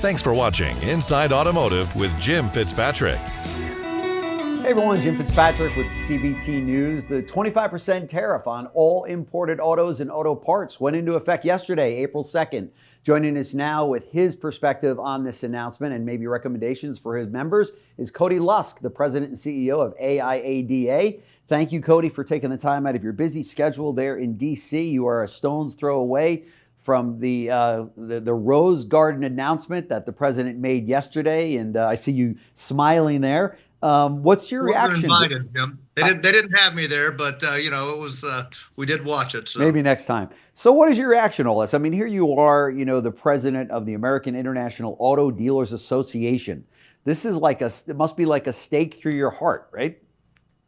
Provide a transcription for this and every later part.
Thanks for watching Inside Automotive with Jim Fitzpatrick. Hey everyone, Jim Fitzpatrick with CBT News. The 25% tariff on all imported autos and auto parts went into effect yesterday, April 2nd. Joining us now with his perspective on this announcement and maybe recommendations for his members is Cody Lusk, the president and CEO of AIADA. Thank you, Cody, for taking the time out of your busy schedule there in D.C. You are a stone's throw away from the Rose Garden announcement that the president made yesterday, and I see you smiling there. What's your reaction? Invited, Jim. They didn't have me there, but it was we did watch it. So. Maybe next time. So what is your reaction to all this? I mean, here you are, the president of the American International Auto Dealers Association. This is it must be like a stake through your heart, right?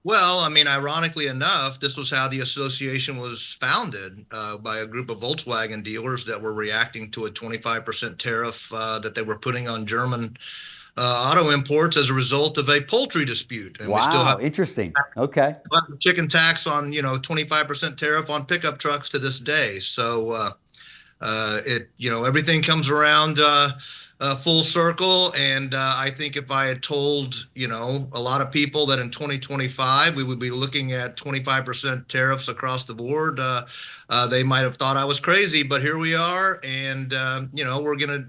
Well, I mean, ironically enough, this was how the association was founded by a group of Volkswagen dealers that were reacting to a 25% tariff that they were putting on German auto imports as a result of a poultry dispute. And wow, we still have interesting. Okay. Chicken tax on 25% tariff on pickup trucks to this day. So everything comes around full circle. And I think if I had told a lot of people that in 2025 we would be looking at 25% tariffs across the board, they might have thought I was crazy, but here we are, and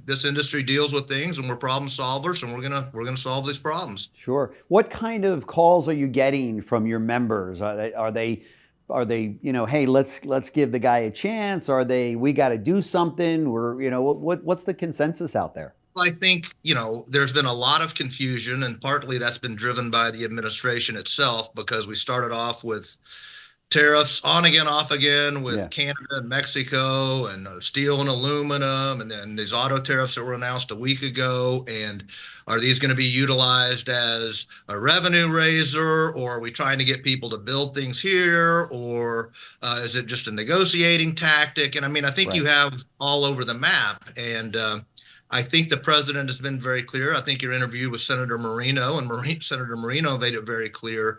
this industry deals with things, and we're problem solvers, and we're gonna solve these problems. Sure. What kind of calls are you getting from your members? Are they hey, let's give the guy a chance? Are they, we got to do something? What's the consensus out there? I think, there's been a lot of confusion, and partly that's been driven by the administration itself, because we started off with tariffs on again, off again with Canada and Mexico, and steel and aluminum, and then these auto tariffs that were announced a week ago. And are these going to be utilized as a revenue raiser, or are we trying to get people to build things here, or is it just a negotiating tactic? And I mean, I think you have all over the map, and I think the president has been very clear. I think your interview with Senator Marino, Senator Marino made it very clear.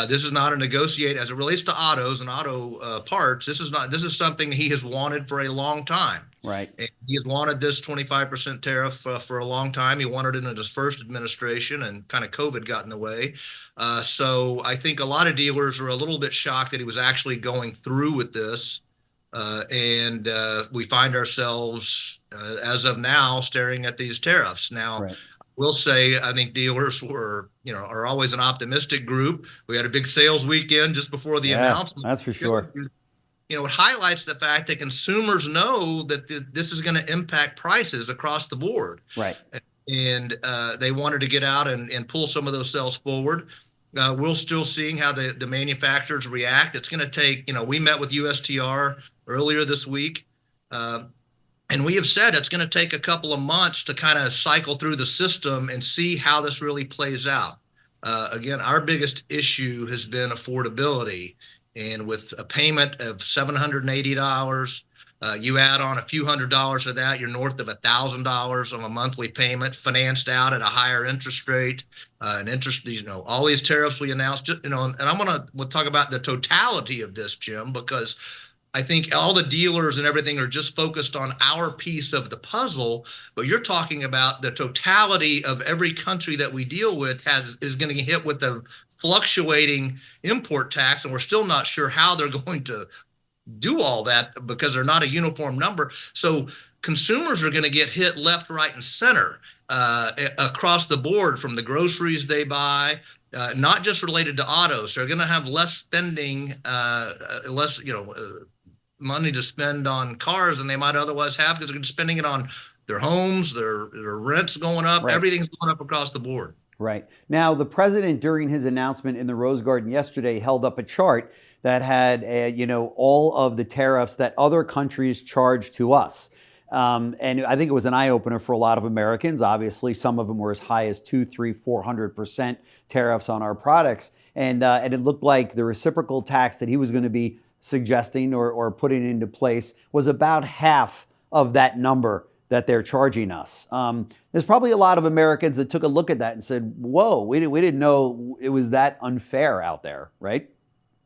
This is not a negotiate as it relates to autos and auto parts. This is something he has wanted for a long time. Right. And he has wanted this 25% tariff for a long time. He wanted it in his first administration, and kind of COVID got in the way. So I think a lot of dealers are a little bit shocked that he was actually going through with this. And we find ourselves, as of now, staring at these tariffs. Now, we'll say, I think dealers are always an optimistic group. We had a big sales weekend just before the announcement. That's for sure. It highlights the fact that consumers know that this is going to impact prices across the board. Right. And they wanted to get out and pull some of those sales forward. We're still seeing how the manufacturers react. It's going to take, we met with USTR earlier this week, and we have said it's going to take a couple of months to kind of cycle through the system and see how this really plays out. Again, our biggest issue has been affordability, and with a payment of $780, you add on a few $100s of that, you're north of $1,000 of a monthly payment, financed out at a higher interest rate, and interest. All these tariffs we announced. And we'll talk about the totality of this, Jim, because I think all the dealers and everything are just focused on our piece of the puzzle, but you're talking about the totality of every country that we deal with is going to get hit with the fluctuating import tax, and we're still not sure how they're going to do all that because they're not a uniform number. So consumers are going to get hit left, right, and center across the board, from the groceries they buy, not just related to autos. They're going to have less spending, less money to spend on cars than they might otherwise have, because they're spending it on their homes, their rents going up, everything's going up across the board. Right. Now, the president, during his announcement in the Rose Garden yesterday, held up a chart that had, all of the tariffs that other countries charge to us. And I think it was an eye-opener for a lot of Americans. Obviously, some of them were as high as 200, 300, 400% tariffs on our products. And it looked like the reciprocal tax that he was going to be suggesting or putting into place was about half of that number that they're charging us. There's probably a lot of Americans that took a look at that and said, whoa, we didn't know it was that unfair out there, right?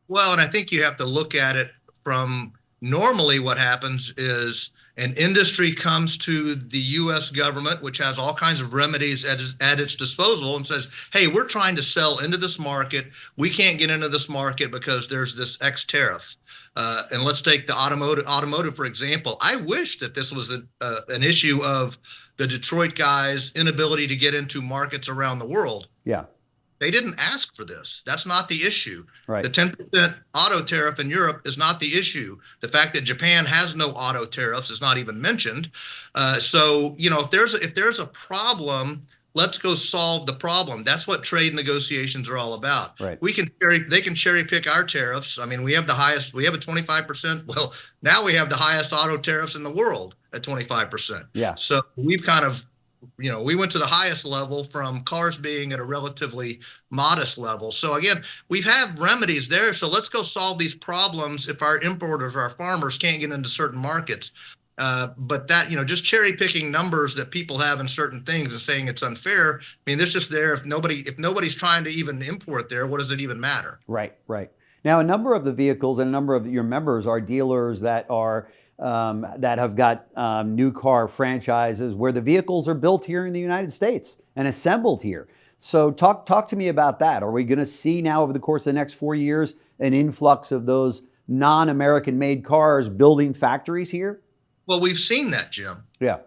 Well, and I think you have to look at it from Normally, what happens is an industry comes to the U.S. government, which has all kinds of remedies at its disposal, and says, hey, we're trying to sell into this market. We can't get into this market because there's this X tariff. And let's take the automotive, for example. I wish that this was an issue of the Detroit guys' inability to get into markets around the world. Yeah. They didn't ask for this. That's not the issue. Right. The 10% auto tariff in Europe is not the issue. The fact that Japan has no auto tariffs is not even mentioned. So, if there's a problem, let's go solve the problem. That's what trade negotiations are all about. Right. They can cherry pick our tariffs. I mean, we have a 25%. Well, now we have the highest auto tariffs in the world at 25%. Yeah. So we've kind of, we went to the highest level from cars being at a relatively modest level. So again, we have remedies there. So let's go solve these problems if our importers or our farmers can't get into certain markets. But that, just cherry picking numbers that people have in certain things and saying it's unfair. I mean, this just there. If nobody's trying to even import there, what does it even matter? Right. Now, a number of the vehicles and a number of your members are dealers that are that have got new car franchises where the vehicles are built here in the United States and assembled here. So talk to me about that. Are we going to see now over the course of the next 4 years an influx of those non-American made cars building factories here? Well, we've seen that, Jim. Yeah.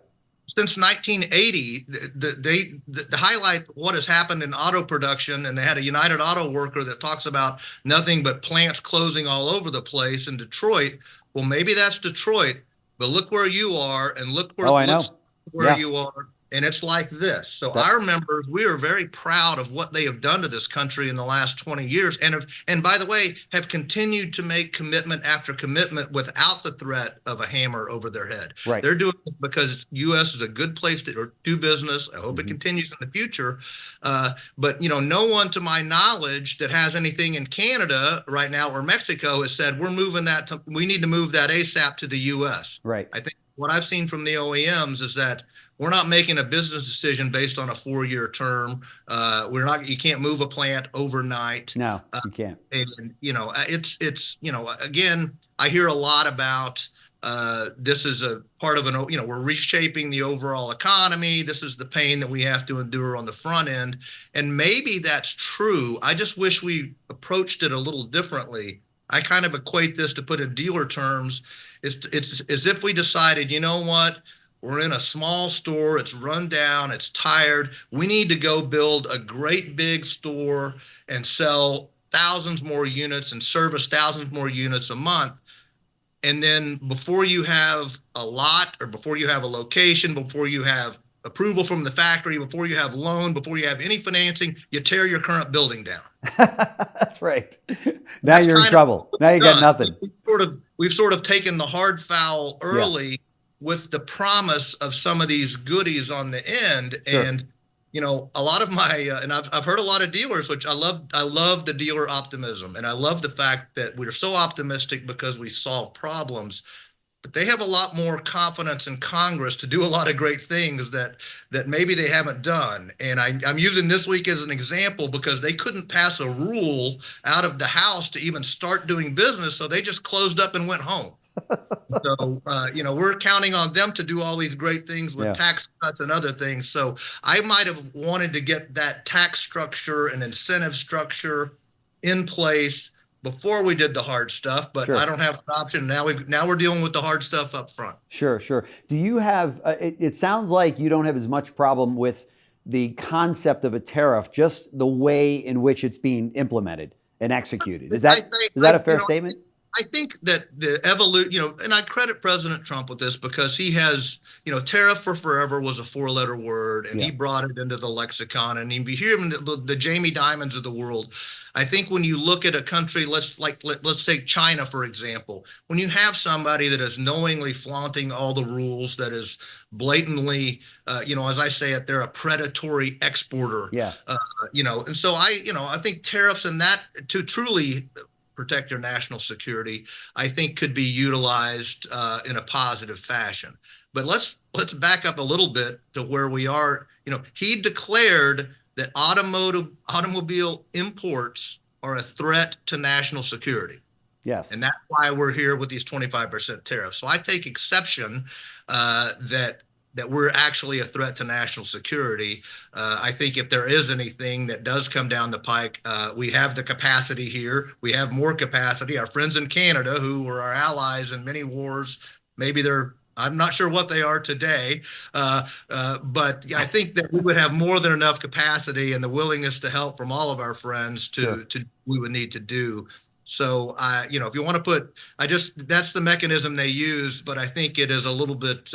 Since 1980, the highlight what has happened in auto production, and they had a United Auto Worker that talks about nothing but plants closing all over the place in Detroit. Well, maybe that's Detroit, but look where you are, and look where you are, and it's like this. So our members, we are very proud of what they have done to this country in the last 20 years, and by the way, have continued to make commitment after commitment without the threat of a hammer over their head. Right. They're doing it because U.S. is a good place to do business. I hope it continues in the future. But no one, to my knowledge, that has anything in Canada right now or Mexico has said we need to move that ASAP to the U.S. Right. I think what I've seen from the OEMs is that we're not making a business decision based on a 4-year term. You can't move a plant overnight. No, you can't. And again, I hear a lot about this is a part of we're reshaping the overall economy. This is the pain that we have to endure on the front end. And maybe that's true. I just wish we approached it a little differently. I kind of equate this, to put in dealer terms, it's as if we decided, you know what? We're in a small store. It's run down. It's tired. We need to go build a great big store and sell thousands more units and service thousands more units a month. And then before you have a lot, or before you have a location, before you have approval from the factory, before you have loan, before you have any financing, you tear your current building down. That's right. Now you're in trouble. Now you got nothing. We've sort of taken the hard foul early. Yeah. With the promise of some of these goodies on the end. Sure. And, a lot of my, and I've heard a lot of dealers, which I love the dealer optimism. And I love the fact that we're so optimistic because we solve problems, but they have a lot more confidence in Congress to do a lot of great things that maybe they haven't done. And I'm using this week as an example because they couldn't pass a rule out of the House to even start doing business. So they just closed up and went home. So, we're counting on them to do all these great things with tax cuts and other things. So I might have wanted to get that tax structure and incentive structure in place before we did the hard stuff, but I don't have an option. Now we're dealing with the hard stuff up front. Sure. Do you have, it sounds like you don't have as much problem with the concept of a tariff, just the way in which it's being implemented and executed. Is that a fair statement? I think that the evolution, and I credit President Trump with this because he has, tariff for forever was a 4-letter word, and he brought it into the lexicon. And you hear the Jamie Dimons of the world. I think when you look at a country, let's take China, for example. When you have somebody that is knowingly flaunting all the rules, that is blatantly, as I say it, they're a predatory exporter. Yeah. And so I think tariffs and that to truly protect your national security, I think could be utilized in a positive fashion. But let's back up a little bit to where we are. He declared that automobile imports are a threat to national security. Yes. And that's why we're here with these 25% tariffs. So I take exception that we're actually a threat to national security. I think if there is anything that does come down the pike, we have the capacity here. We have more capacity. Our friends in Canada, who were our allies in many wars, maybe I'm not sure what they are today, but I think that we would have more than enough capacity and the willingness to help from all of our friends Sure. to we would need to do. So if you want to that's the mechanism they use, but I think it is a little bit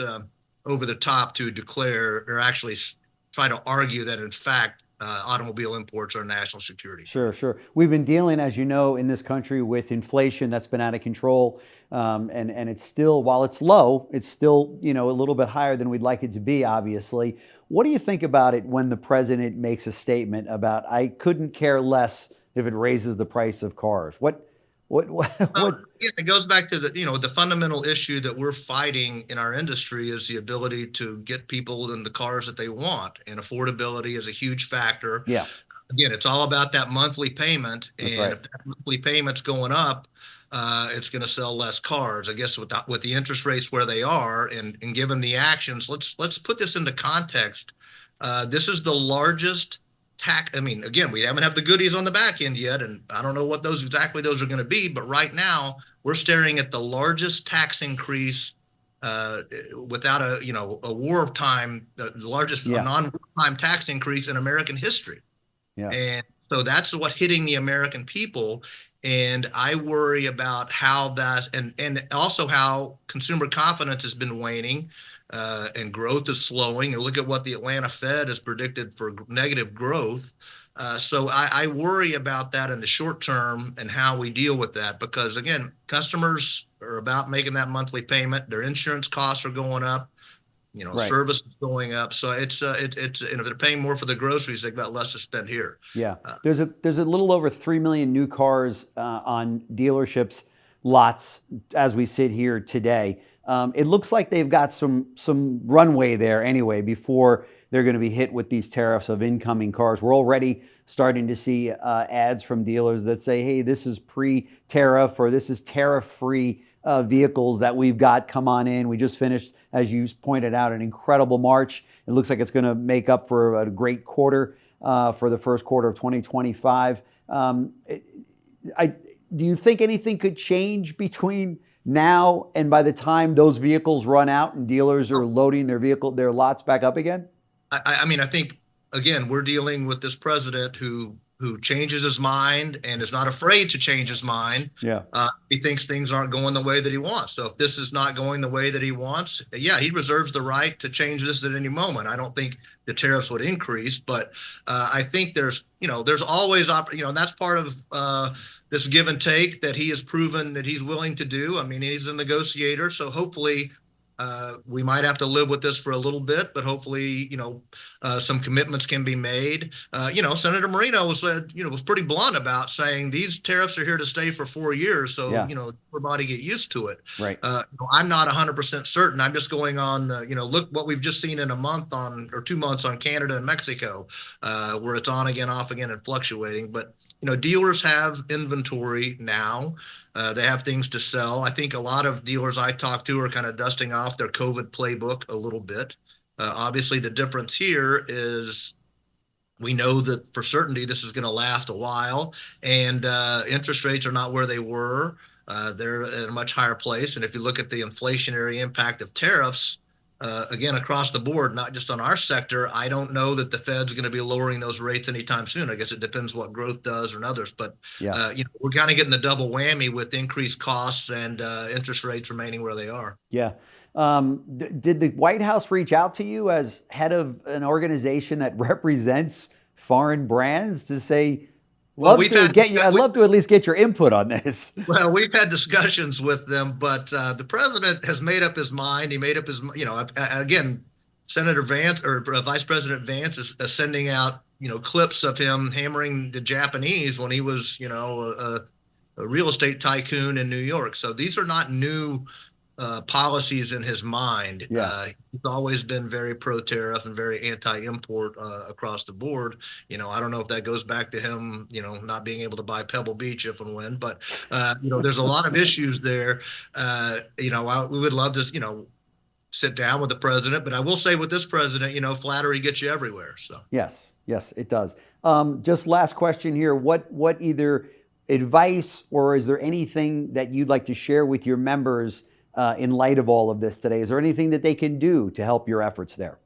over the top to declare or actually try to argue that in fact automobile imports are national security. Sure, sure. We've been dealing, as you know, in this country with inflation that's been out of control, and it's still, while it's low, it's still a little bit higher than we'd like it to be. Obviously, what do you think about it when the president makes a statement about I couldn't care less if it raises the price of cars? What? Yeah, it goes back to the fundamental issue that we're fighting in our industry is the ability to get people in the cars that they want, and affordability is a huge factor. Yeah. Again, it's all about that monthly payment, That's and right. if that monthly payment's going up, it's going to sell less cars. I guess with the interest rates where they are, and given the actions, let's put this into context. This is the largest tax. I mean, again, we haven't have the goodies on the back end yet, and I don't know what those are going to be. But right now, we're staring at the largest tax increase without a wartime, the largest non-wartime tax increase in American history. Yeah. And so that's what hitting the American people. And I worry about how that, and also how consumer confidence has been waning, and growth is slowing. And look at what the Atlanta Fed has predicted for negative growth. So I worry about that in the short term and how we deal with that, because again, customers are about making that monthly payment. Their insurance costs are going up. Right. Service is going up. So it's and if they're paying more for the groceries, they've got less to spend here. Yeah. There's a little over 3 million new cars on dealerships lots as we sit here today. It looks like they've got some runway there anyway before they're going to be hit with these tariffs of incoming cars. We're already starting to see ads from dealers that say, hey, this is pre-tariff or this is tariff-free vehicles that we've got. Come on in. We just finished, as you pointed out, an incredible March. It looks like it's going to make up for a great quarter for the first quarter of 2025. Do you think anything could change between now and by the time those vehicles run out and dealers are loading their lots back up again? I mean, I think, again, we're dealing with this president who changes his mind and is not afraid to change his mind. Yeah. He thinks things aren't going the way that he wants. So if this is not going the way that he wants, yeah, he reserves the right to change this at any moment. I don't think the tariffs would increase, but I think there's always, and that's part of this give and take that he has proven that he's willing to do. I mean, he's a negotiator, so hopefully we might have to live with this for a little bit, but hopefully, some commitments can be made. Senator Moreno was pretty blunt about saying these tariffs are here to stay for 4 years. So, everybody get used to it. Right. I'm not 100% certain. I'm just going on, look what we've just seen in a month or 2 months on Canada and Mexico, where it's on again, off again, and fluctuating. But, dealers have inventory now. They have things to sell. I think a lot of dealers I talk to are kind of dusting off their COVID playbook a little bit. Obviously, the difference here is we know that for certainty this is going to last a while, and interest rates are not where they were. They're at a much higher place. And if you look at the inflationary impact of tariffs, again, across the board, not just on our sector, I don't know that the Fed's going to be lowering those rates anytime soon. I guess it depends what growth does and others. But, we're kind of getting the double whammy with increased costs and interest rates remaining where they are. Yeah. Did the White House reach out to you as head of an organization that represents foreign brands to say, I'd love to at least get your input on this. Well, we've had discussions with them, but the president has made up his mind. He made up his, again, Senator Vance or Vice President Vance is sending out, clips of him hammering the Japanese when he was, a real estate tycoon in New York. So these are not new policies in his mind. Yeah. He's always been very pro-tariff and very anti-import across the board. I don't know if that goes back to him, not being able to buy Pebble Beach if and when, but there's a lot of issues there. We would love to, sit down with the president, but I will say with this president, flattery gets you everywhere. So Yes, it does. Just last question here. What either advice or is there anything that you'd like to share with your members in light of all of this today? Is there anything that they can do to help your efforts there?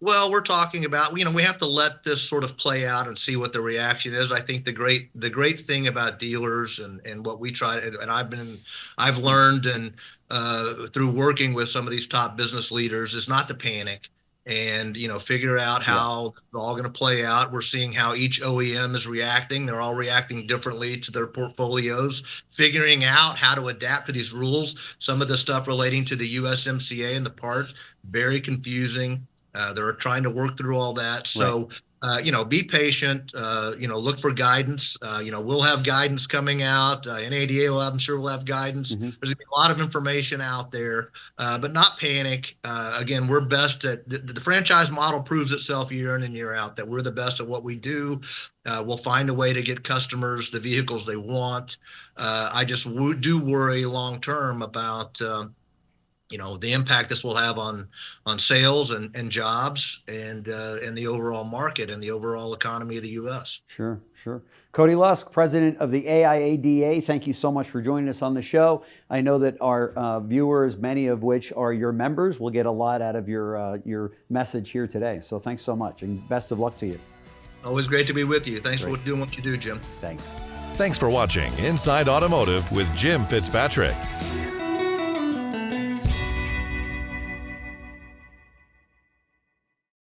Well, we're talking about, we have to let this sort of play out and see what the reaction is. I think the great thing about dealers and what we try, and I've learned and through working with some of these top business leaders is not to panic and, figure out how it's all going to play out. We're seeing how each OEM is reacting. They're all reacting differently to their portfolios, figuring out how to adapt to these rules. Some of the stuff relating to the USMCA and the parts, very confusing. They're trying to work through all that. So, be patient, look for guidance. We'll have guidance coming out. AIADA I'm sure we'll have guidance. There's gonna be a lot of information out there, but not panic. Again, we're best at the franchise model proves itself year in and year out that we're the best at what we do. We'll find a way to get customers the vehicles they want. I just do worry long term about the impact this will have on sales and jobs and the overall market and the overall economy of the U.S. Sure. Cody Lusk, president of the AIADA, thank you so much for joining us on the show. I know that our viewers, many of which are your members, will get a lot out of your message here today. So thanks so much and best of luck to you. Always great to be with you. Thanks for doing what you do, Jim. Thanks. Thanks for watching Inside Automotive with Jim Fitzpatrick.